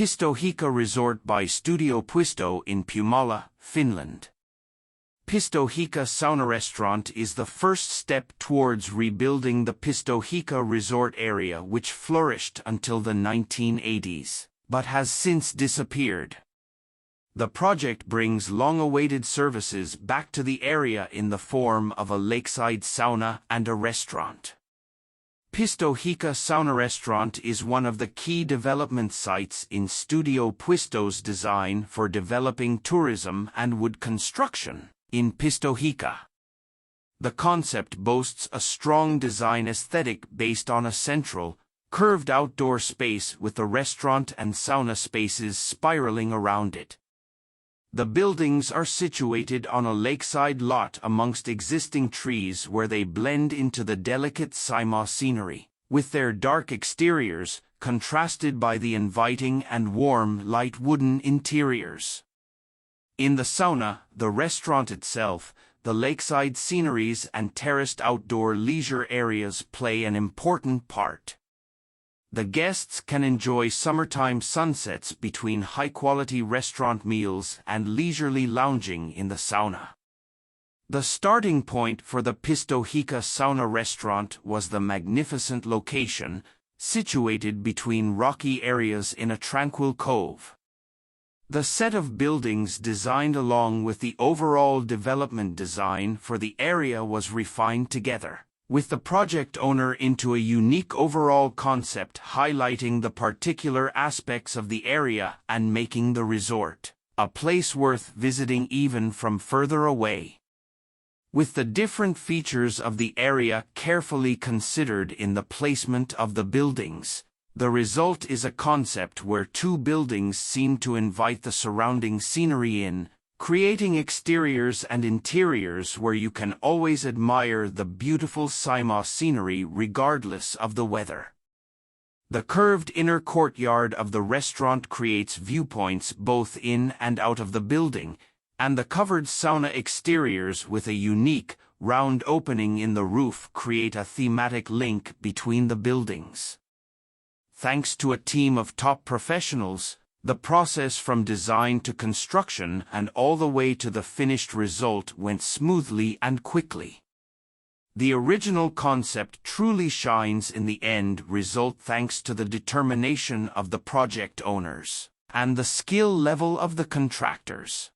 Pistohiekka Resort by Studio Puisto in Puumala, Finland. Pistohiekka sauna-restaurant is the first step towards rebuilding the Pistohiekka resort area, which flourished until the 1980s, but has since disappeared. The project brings long-awaited services back to the area in the form of a lakeside sauna and a restaurant. Pistohiekka sauna-restaurant is one of the key development sites in Studio Puisto's design for developing tourism and wood construction in Pistohiekka. The concept boasts a strong design aesthetic based on a central, curved outdoor space with the restaurant and sauna spaces spiraling around it. The buildings are situated on a lakeside lot amongst existing trees where they blend into the delicate Saimaa scenery, with their dark exteriors contrasted by the inviting and warm light wooden interiors. In the sauna, the restaurant itself, the lakeside sceneries and terraced outdoor leisure areas play an important part. The guests can enjoy summertime sunsets between high-quality restaurant meals and leisurely lounging in the sauna. The starting point for the Pistohiekka sauna restaurant was the magnificent location, situated between rocky areas in a tranquil cove. The set of buildings designed along with the overall development design for the area was refined together, with the project owner into a unique overall concept highlighting the particular aspects of the area and making the resort a place worth visiting even from further away. With the different features of the area carefully considered in the placement of the buildings, the result is a concept where two buildings seem to invite the surrounding scenery in, creating exteriors and interiors where you can always admire the beautiful Saimaa scenery regardless of the weather. The curved inner courtyard of the restaurant creates viewpoints both in and out of the building, and the covered sauna exteriors with a unique, round opening in the roof create a thematic link between the buildings. Thanks to a team of top professionals, the process from design to construction and all the way to the finished result went smoothly and quickly. The original concept truly shines in the end result thanks to the determination of the project owners and the skill level of the contractors.